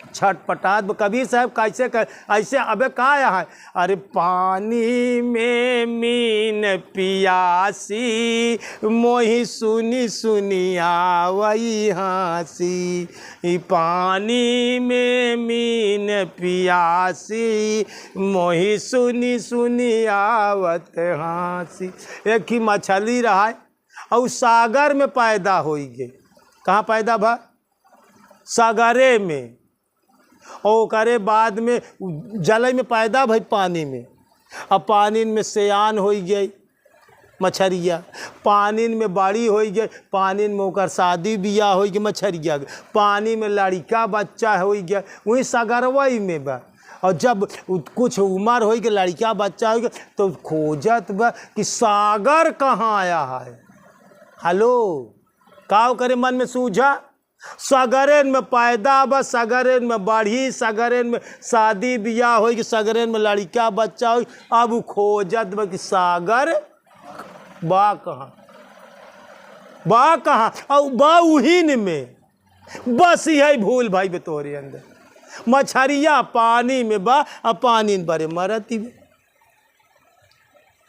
छटपटात कबीर साहब कैसे कर ऐसे अबे का है? अरे पानी में मीन पियासी, मोही सुनी सुनी आवई हंसी। पानी में मीन पियासी, मोही सुनी सुनी आवत हंसी। एक ही मछली रहा और सागर में पैदा हो गई। कहाँ पैदा भा? सागरे में। और करे बाद में जल में पैदा भाई पानी में, अब पानी में सयान हो गई मछरिया, पानी में बड़ी हो गई, पानी में ओकर शादी बियाह हो गई मछरिया, पानी में लड़का बच्चा हो गया, वही सागरवई में बा। और जब कुछ उम्र हो गई लड़का बच्चा हो गया तो खोजत बा कि सागर कहाँ आया है। हेलो, का करे मन में सूझा? सगरेन में पैदा बा, सगरेन में बढ़ी, सगरेन में शादी बियाह हो कि सगरेन में लड़का बच्चा हो। अब खोजत बा कि सागर बा कहाँ, बा कहाँ? और बा उहीन में। बस यही भूल भाई बे तोरे अंदर। मछरिया पानी में बा, अब पानी में बड़े मरती बे,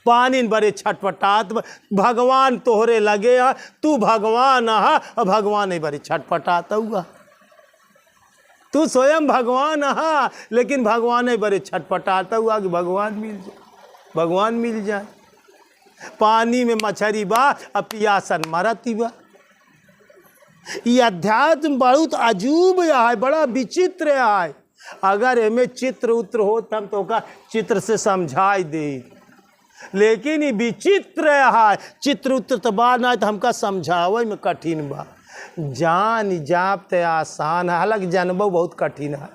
पानी बड़े छटपटात। भगवान तोहरे लगे आ, तू भगवान आ, और भगवान ही बड़े छटपटाता हुआ। तू स्वयं भगवान आ, लेकिन भगवान ही बड़े छटपटाता हुआ कि भगवान मिल जाए, भगवान मिल जाए। पानी में मछली बा, अब पियासन मरती बा। ये अध्यात्म बहुत अजूब है, बड़ा विचित्र है। अगर इनमें चित्र उत्र हो तब तो का चित्र से समझाई दे, लेकिन ये विचित्र है। चित्र उत्र तो बात ना तो हमका समझावे में कठिन बा। जान जाप ते आसान है, हालांकि जानबो बहुत कठिन है।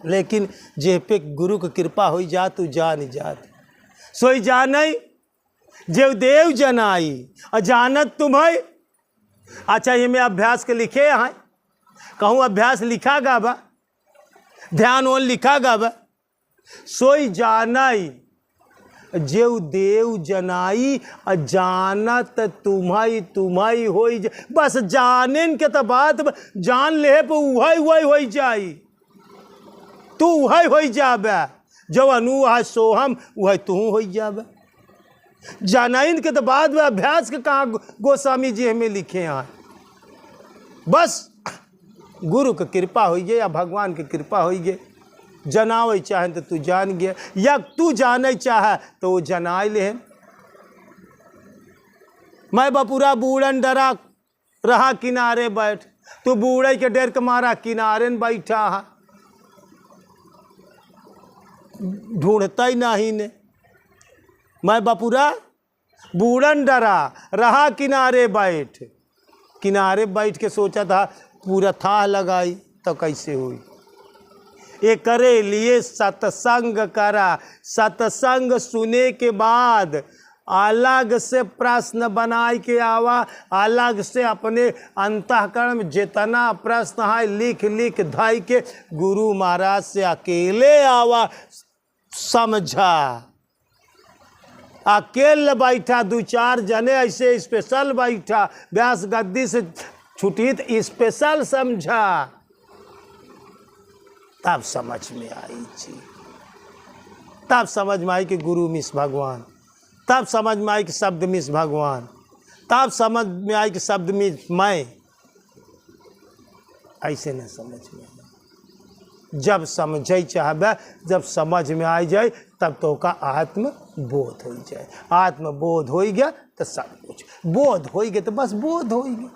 लेकिन जे पे गुरु की कृपा हो जा तू जान जात, सोई जान जेव देव जनाई, और जानत तुम्हें। अच्छा ये में अभ्यास के लिखे हैं, कहूँ अभ्यास लिखा गा बा, ध्यान ओन लिखा गा बा। सोई जानाई जेऊ देव जनाई जानत तुम्हाई तुम्हाई होई बस जानेन के तो बात जान ले पे उहाई उहाई होई जाई तू उहाई होई जाबे जवन उहा सोहम उहाई तू होई जाबे जानाइन के तो बाद में अभ्यास के कहाँ गोस्वामी जी हमें लिखे हैं बस गुरु की कृपा होई गई या भगवान की कृपा होई गई जनावे चाहे तो तू जान गया या तू जाने चाहे तो वो जनाए ले मैं बपूरा बूढ़न डरा रहा किनारे बैठ तू बूढ़े के डर के मारा किनारे न बैठा है ढूंढता ही नहीं ने मैं बपूरा बूढ़न डरा रहा किनारे बैठ के सोचा था पूरा था लगाई तो कैसे हुई ये करे लिए सत्संग करा सत्संग सुने के बाद अलग से प्रश्न बनाए के आवा अलग से अपने अंतःकरण में जितना प्रश्न है लिख धाई के गुरु महाराज से अकेले आवा समझा अकेले बैठा 2-4 जने ऐसे स्पेशल बैठा व्यास गद्दी से छुट्टी तो स्पेशल समझा तब समझ में आई जी तब समझ में आई कि गुरु मिस भगवान तब समझ में आई कि शब्द मिस भगवान तब समझ में आई कि शब्द मिस मैं ऐसे न समझ में आया जब समझे चाहबे जब समझ में आ जाए तब तो का आत्म बोध हो जाए आत्म बोध हो गया तो सब कुछ बोध हो गया तो बस बोध हो गया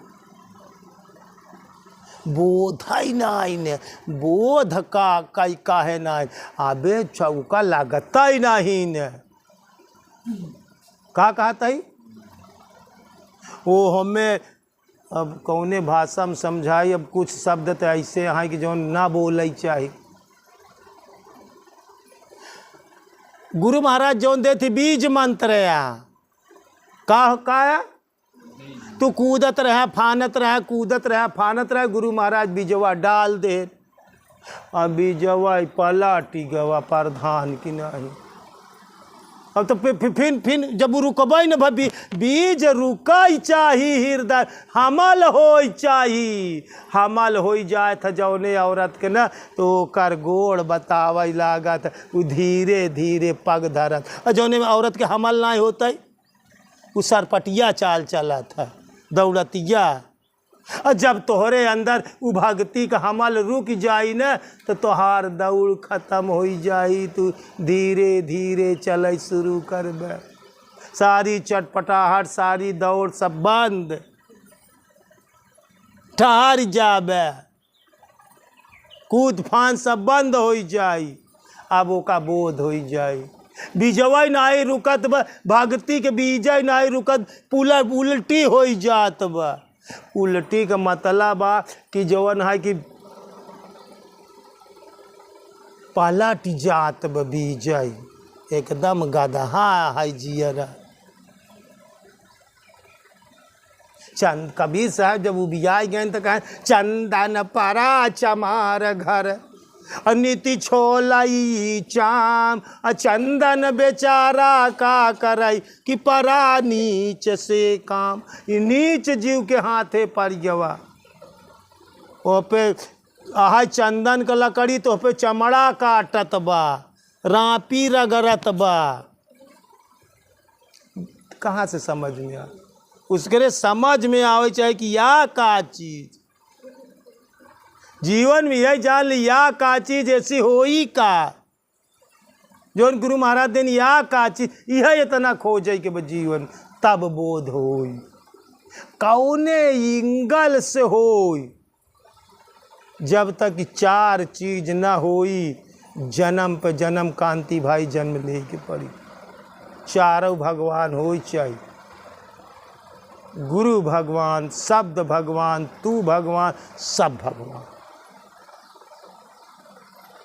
बोध ही नहीं ने बोध का कई काहे नहीं आबे चौका लागता ही नहीं ने का कहता ही वो हमें अब कौने भाषा में समझाई अब कुछ शब्द तो ऐसे हैं कि जो ना बोल चाहिए गुरु महाराज जो देती बीज मंत्र का तू कूदत रहे फानत रहे कूदत रहे फानत रहे गुरु महाराज बीजवा डाल दे अब बीजवा पलाटी गवा प्रधान की नहीं अब तो फिर जब रुकबै न भाभी बीज रुकई चाही हृदय हमल हो चाही हमल हो जाए था जौने औरत के न तो कर गोड़ बतावे लागत वो धीरे धीरे पग धरत और जौने में औरत के हमल नहीं होता वो सरपटिया चाल चला था दौड़तिया और जब तोहरे अंदर वो भक्ति का हमल रुक जाई न तो तोहार दौड़ खत्म हो जाई तू धीरे धीरे चले शुरू करबे सारी चटपटाहट सारी दौड़ सब बंद ठहर जाबे कूद फान सब बंद हो जाई अब ओका बोध हो जाई बीजवा नहीं रुकत बा भक्ति के बीज नहीं रुकत उल्टी हो जात बा उल्टी का मतलब बा कि जवन है कि पलट जात बा बीज एकदम गदहा है जियरा चंद कबीर साहब जब उबिया गए तो कहें चंदन परा चमार घर नीति छोलाई चाम चंदन बेचारा का करई कि परा नीच से काम नीच जीव के हाथे पर जवा ओ पे आहा चंदन का लकड़ी तो पे चमड़ा काटत बा रापी रगरत बा कहाँ से समझ में आ उसके समझ में आवे चाहे कि या का चीज जीवन में यही जान ली या का चीज ऐसी होई का जो गुरु महाराज दिन या का चीज यह इतना खोजे के जीवन तब बोध होई कौने इंगल से होई जब तक 4 चीज न होई जन्म पे जन्म कांति भाई जन्म ले के पड़ी चारों भगवान होई चाहिए गुरु भगवान शब्द भगवान तू भगवान सब भगवान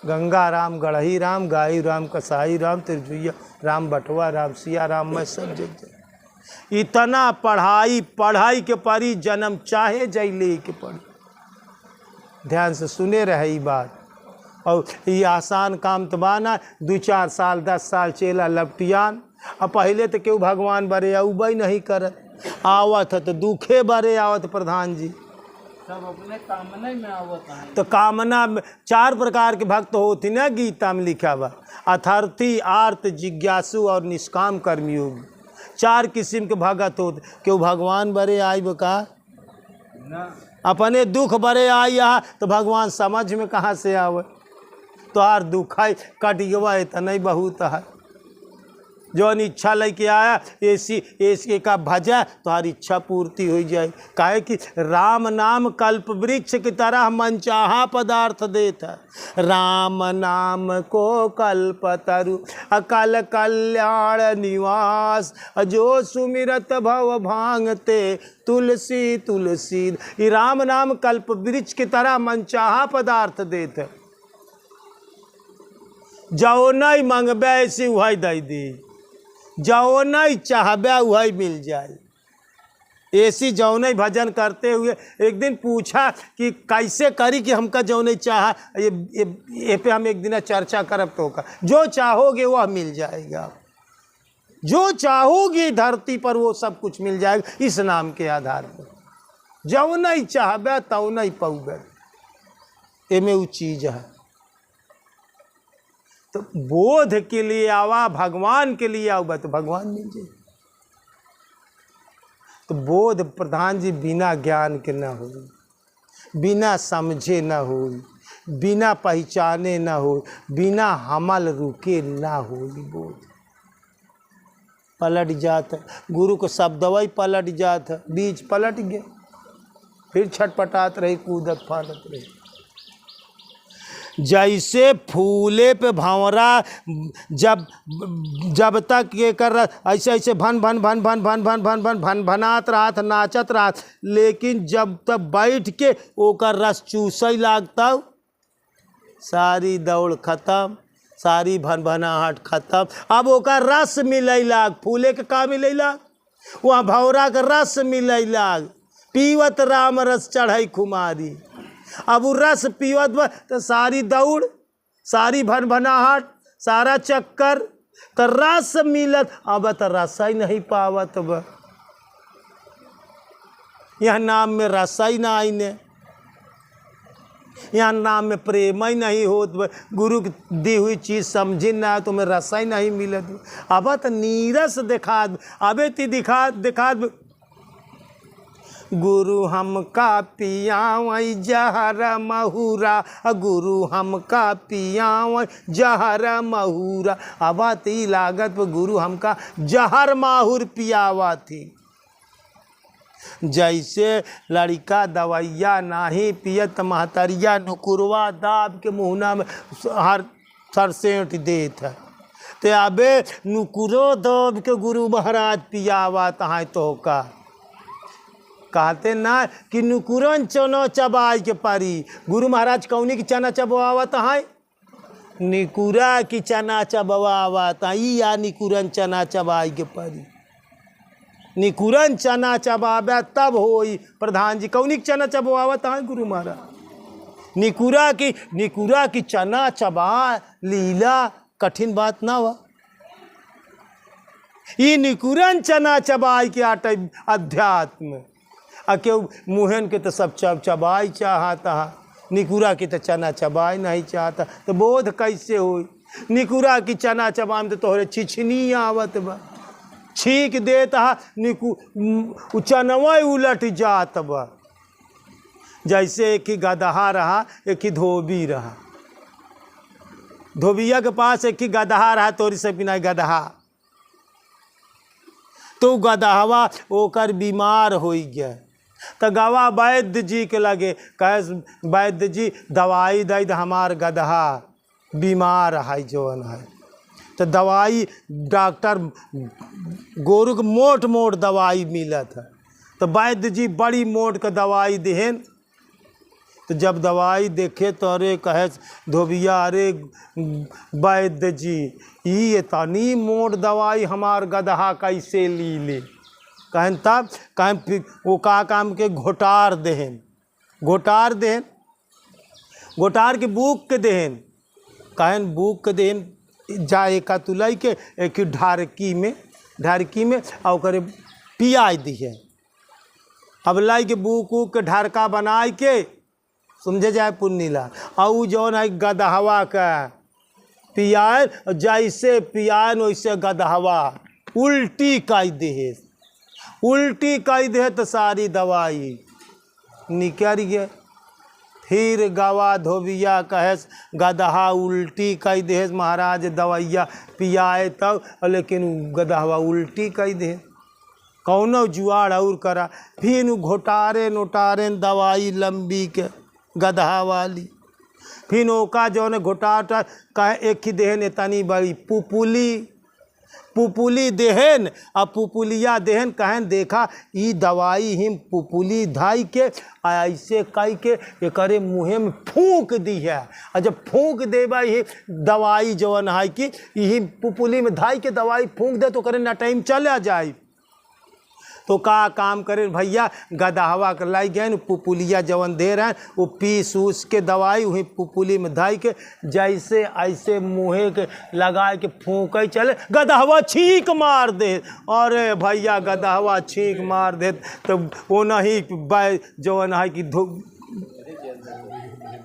गंगा राम गढ़ही राम गाई राम कसाई राम त्रिजुया राम बटवा राम सिया राम मैं सब जग इतना पढ़ाई के परी जन्म चाहे जैले के पड़ी ध्यान से सुने रहे ये बात और ये आसान काम तो बाना 2-4 साल 10 साल चेला लपटियान अब पहले तो क्यों भगवान बरे अउबई नहीं करत, आवत है तो दुखे बरे आवत प्रधान जी। सब अपने कामना में आवत है। तो कामना में 4 प्रकार के भक्त होती ना, गीता में लिखा बा, अथार्थी, आर्त, जिज्ञासु और निष्काम कर्मयोगी। 4 किस्म के भगत होते। क्यों भगवान बरे आई बका, ना अपने दुख बरे आई यहाँ तो भगवान समझ में कहाँ से आवे। तो आर दुख है कट गवा इतना बहुत है। जौन इच्छा लेके आया ऐसी का भजा तुम्हारी इच्छा पूर्ति हो जाए। काहे कि राम नाम कल्प वृक्ष की तरह मनचाहा पदार्थ देता। राम नाम को कल्प तरु अकल कल्याण निवास, जो सुमिरत भव भांगते तुलसी तुलसी। ये राम नाम कल्प वृक्ष की तरह मनचाहा पदार्थ देता। जो नहीं मंगबे ऐसी वही दे दी, जो नहीं चाहबे वही मिल जाए। ऐसी जो नहीं भजन करते हुए एक दिन पूछा कि कैसे करी कि हमका जो नहीं चाहा, ये पे हम एक दिन चर्चा करब तो का। जो चाहोगे वह मिल जाएगा, जो चाहोगी धरती पर वो सब कुछ मिल जाएगा इस नाम के आधार पर। जो नहीं चाहबे तो नहीं पाओगे, एमे वो चीज़ है। तो बोध के लिए आवा, भगवान के लिए आवा तो भगवान मिल जाए। तो बोध प्रधान जी बिना ज्ञान के ना हो, बिना समझे ना हो, बिना पहचाने ना हो, बिना हमल रुके ना हो। बोध पलट जाता, गुरु को शब्दवई पलट जाता, बीज पलट गए, फिर छटपटात रही, कूदत फाड़त रही। जैसे फूले पे भंवरा जब तक ये कर रहा ऐसे ऐसे भन भन भन भन भन भन भन भन भन भनात रात नाचत रात, लेकिन जब तक बैठ के ओकर रस चूसई लागता सारी दौड़ खत्म, सारी भन भनाहट खत्म। अब ओकर रस मिलई लाग, फूले के का मिलई लाग, वहाँ भंवरा का रस मिलई लाग। पीवत राम रस चढ़ई खुमारी। अब वो रस पीवत बा तो सारी दौड़, सारी भन भनाहट, सारा चक्कर तो रस मिलत। अब तो रस ही नहीं पावत बा। यह नाम में रस ही ना आईने, यहाँ नाम में प्रेम ही नहीं होत बा। गुरु की दी हुई चीज़ समझी ना तो में रस ही नहीं मिलत। अब तो नीरस दिखा, अबे ती दिखा गुरु हमका पियावई जहर महुरा, गुरु हमका पियावई जहर महुरा। अब ती लागत पर गुरु हमका जहर माहुर पियावा थी। जैसे लड़का दवाइया नाही पियत महतरिया नुकुरवा दाब के मुहना में हर सरसेट देत है। ते अबे नुकुरो दाब के गुरु महाराज पियावा तहाँ तो का कहते ना कि नुकुरन चनो चबाई के परी। गुरु महाराज कौनी की चना चबवावत है, निकुरा की चना चबवावत है, या निकुरन चना चबाई के परी। निकुरन चना चबावे तब होई। प्रधान जी कौनी की चना चबवावत है गुरु महाराज। निकुरा की चना चबा लीला कठिन बात ना हुआ। ये निकुरन चना चबाई के आटे अध्यात्म क्यों मुहन के तो सब चबाई चाहता, निकुरा की तो चना चबाई नहीं चाहता। तो बोध कैसे होई? निकुरा की चना चबाई में तो तोहरे छिछनी आवत बा, छीक देता चनवा उलट जात बा। जैसे एक ही गदहा रहा, एक ही धोबी रहा। धोबिया के पास एक ही गदहा रहा, तोरी से बिना गदहा। तो गदहवा ओकर बीमार हो गया। तो गवा वैद्य जी के लगे, कहे वैद्य जी दवाई दे, हमार गदहा बीमार है जौन है। तो दवाई डॉक्टर गोरु के मोट मोट दवाई मिलत है। तो वैद्य जी बड़ी मोट का दवाई देहन। तो जब दवाई देखे तो अरे कहे धोबिया, अरे वैद्य जी ये इतनी मोट दवाई हमार गदहा कैसे ली ले? कहन तब कहें वो का काम के घोटार देहन, घोटार देहन, घोटार के बूक के देहन। कहन बूक के देहन जाए का तुलाई के एक ढारकी में और करे पियाई दिए। अब लाई के बूक उक के ढारका बनाए के समझे जाए पुन्नीला और जौन है गदहवा का पियाए, जैसे पियान वैसे गदहवा उल्टी कई दे तो सारी दवाई निकल गए। फिर गवा धोबिया कहेस गदहा उल्टी कई दे महाराज दवाइया पियाए तब, लेकिन गदहवा उल्टी कई दे कौनो जुआड़ और करा। फिर घोटारे नोटारे दवाई लंबी के गदहा वाली। फिर ओका जौन घोटाटा कहे एक ही देहन तनी बड़ी पुपुली देहन आ पुपुलिया देहन कहन देखा ई दवाई हिम पुपुली धाई के ऐसे कई के एकरे मुँहे में फूंक दी है। और जब फूंक देबा ही दवाई जौन है कि यही पुपुली में धाई के दवाई फूंक दे तो करे ना टाइम चला जाए। तो का काम करें भैया गदहवा के लाई गए पुपुलिया जवन दे रहे हैं वो पीस उस के दवाई वही पुपुली में धाई के जैसे ऐसे मुँहे के लगाए के फूंक चले गदहवा छींक मार दे। अरे भैया गदहवा छींक मार दे तो वो नहीं जवन है कि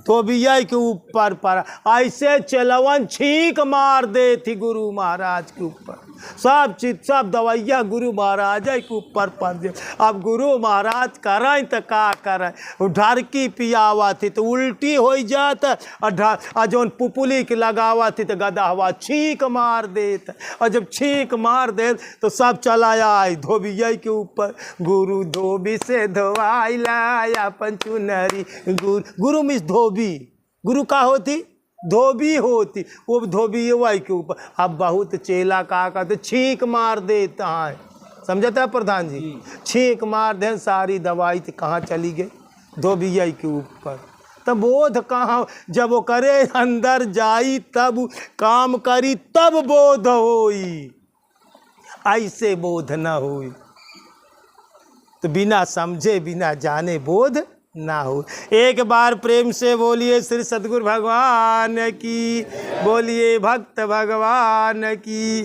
धोबिया के ऊपर पर ऐसे चलवन छींक मार दे थी गुरु महाराज के ऊपर। सब चीज सब दवाइया गुरु महाराज के ऊपर पड़ दे। अब गुरु महाराज करें तो का करें, ढारकी पियावा थी तो उल्टी हो जात और जौन पुपुली के लगावा थी तो गदहवा छींक मार देत। और जब छींक मार दे तो सब चला आए धोबिया के ऊपर। गुरु धोबी से धोवाई लाया पंचुनरी। गुरु मिस धोबी, गुरु का होती धोबी होती, वो धोबी वाई के ऊपर। अब बहुत चेला का कहते छींक मार देता है, समझता है प्रधान जी, छींक मार दे सारी दवाई तो कहाँ चली गई धोबिया के ऊपर। तब बोध कहाँ, जब वो करे अंदर जाई तब काम करी तब बोध होई, ऐसे बोध न होई। तो बिना समझे बिना जाने बोध ना हो। एक बार प्रेम से बोलिए श्री सद्गुरु भगवान की, बोलिए भक्त भगवान की।